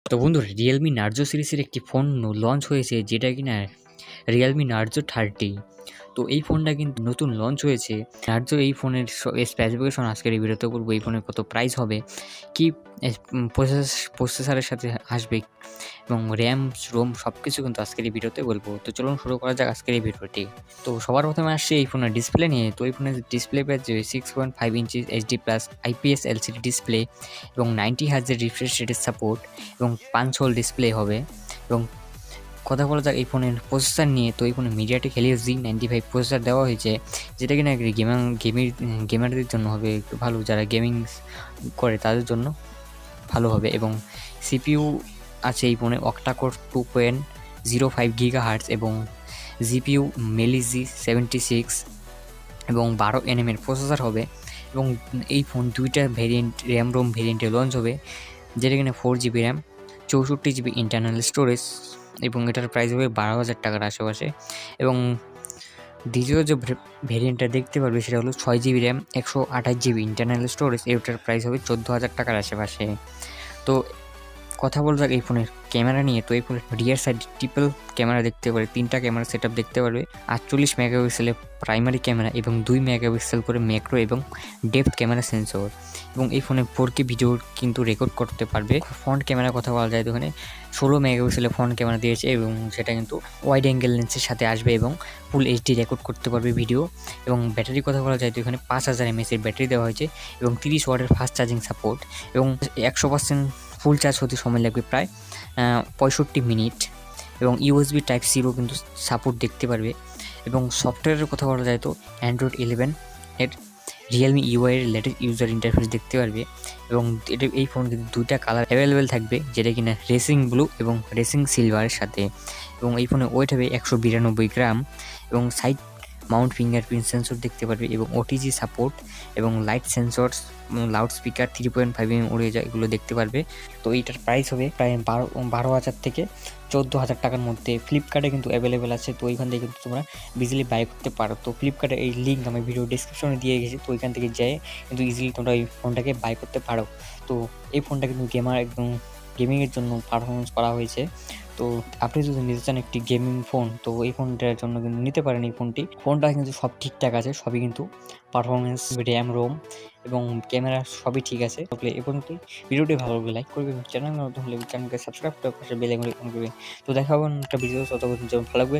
তো বন্ধুরা Realme Narzo সিরিজের একটি ফোন লঞ্চ হয়েছে যেটা কিনা রিয়েলমি নার্জো 30। তো এই ফোনটা কিন্তু নতুন লঞ্চ হয়েছে। নার্জো এই ফোনের স্পেসিফিকেশন আজকের এই ভিডিওতে বলবো, এই ফোনের কত প্রাইস হবে, কি প্রসেসরের সাথে আসবে এবং র্যাম রোম সব কিছু কিন্তু আজকের এই ভিডিওতে বলবো। তো চলুন শুরু করা যাক আজকের এই ভিডিওটি। তো সবার প্রথমে আসছে এই ফোনের ডিসপ্লে নিয়ে। তো এই ফোনের ডিসপ্লে পেয়েছে 6.5 ইঞ্চি HD plus IPS LCD display এবং 90 হার্জের রিফ্রেশ রেটের সাপোর্ট এবং 5 হোল ডিসপ্লে হবে। এবং কথা বলা যাক এই ফোনের প্রসেসর নিয়ে। তো এই ফোনে মিডিয়াটেক হেলিওস Z95 প্রসেসর দেওয়া হয়েছে, যেটা কিনা গেমারদের জন্য হবে একটু ভালো, যারা গেমিং করে তাদের জন্য ভালো হবে। এবং সিপিইউ আছে এই ফোনে অক্টাকোর 2.05 GHz এবং জিপিইউ মেলিজি 76 এবং 12 nm এর প্রসেসর হবে। এবং এই ফোন দুইটা ভেরিয়েন্ট র্যাম রোম ভেরিয়েন্টে লঞ্চ হবে, যেটা কিনা 4GB RAM 64GB internal storage এবং এটার প্রাইস হবে 12,000 টাকার আশেপাশে। এবং দ্বিতীয় যে ভেরিয়েন্টটা দেখতে পারবে সেটা হলো 6GB RAM 128GB internal storage, এটার প্রাইস হবে 14,000 টাকার আশেপাশে। তো কথা বলা যাক এই ফোনের ক্যামেরা নিয়ে। তো এই ফোনের রিয়ার সাইড ট্রিপল ক্যামেরা দেখতে পারে, 3টা ক্যামেরা সেট আপ দেখতে পারবে, 48 মেগাপিক্সেলের প্রাইমারি ক্যামেরা এবং 2 মেগাপিক্সেল করে ম্যাক্রো এবং ডেপথ ক্যামেরা সেন্সর। এবং এই ফোনে 4K ভিডিও কিন্তু রেকর্ড করতে পারবে। ফ্রন্ট ক্যামেরার কথা বলা যায় তো এখানে 16 মেগাপিক্সেলের ফ্রন্ট ক্যামেরা দিয়েছে এবং সেটা কিন্তু ওয়াইড অ্যাঙ্গেল লেন্সের সাথে আসবে এবং ফুল এইচডি রেকর্ড করতে পারবে ভিডিও। এবং ব্যাটারির কথা বলা যায় তো এখানে 5000 mAh এর ব্যাটারি দেওয়া হয়েছে এবং 30 ওয়াটের ফাস্ট চার্জিং সাপোর্ট এবং 100% ফুল চার্জ হতে সময় লাগবে প্রায় 65 মিনিট। এবং ইউএসবি টাইপ সিরও কিন্তু সাপোর্ট দেখতে পারবে। এবং সফটওয়্যারের কথা বলা যায় তো অ্যান্ড্রয়েড 11 এর রিয়েলমি ইউআই এর লেটেস্ট ইউজার ইন্টারফেস দেখতে পারবে। এবং এই ফোন কিন্তু 2টা কালার অ্যাভেলেবেল থাকবে, যেটা কিনা রেসিং ব্লু এবং রেসিং সিলভারের সাথে। এবং এই ফোনে ওয়েট হবে 192 গ্রাম এবং সাইড মাউন্ট ফিঙ্গারপ্রিন্ট সেন্সর দেখতে পারবে এবং ওটিজি সাপোর্ট এবং light sensor, loud speaker 3.5 mm উড়ে যায়, এগুলো দেখতে পারবে। তো এইটার প্রাইস হবে প্রায় 12,000 থেকে 14,000 টাকার মধ্যে। ফ্লিপকার্টে কিন্তু অ্যাভেলেবেল আছে, তো ওইখান থেকে কিন্তু তোমরা ইজিলি বাই করতে পারো। তো ফ্লিপকার্টের এই লিঙ্ক আমি ভিডিও ডিসক্রিপশনে দিয়ে গেছি, তো ওইখান থেকে যেয়ে কিন্তু ইজিলি তোমরা এই ফোনটাকে বাই করতে পারো। তো এই ফোনটা কিন্তু একদম গেমিংয়ের জন্য পারফরমেন্স করা হয়েছে। তো আপনি যদি নিতে চান একটি গেমিং ফোন, তো এই ফোনটার জন্য কিন্তু নিতে পারেন। এই ফোনটা কিন্তু সব ঠিকঠাক আছে, সবই কিন্তু পারফরমেন্স, র্যাম রোম এবং ক্যামেরা সবই ঠিক আছে। তাহলে এ পর্যন্তই। ভিডিওটি ভালো লাগলে লাইক করবেন, চ্যানেল নতুন হলে চ্যানেলকে সাবস্ক্রাইব করে পাশে বেল আইকন ক্লিক করবেন। তো দেখা হবে একটা ভিডিও, ততক্ষণ ভালো লাগবে।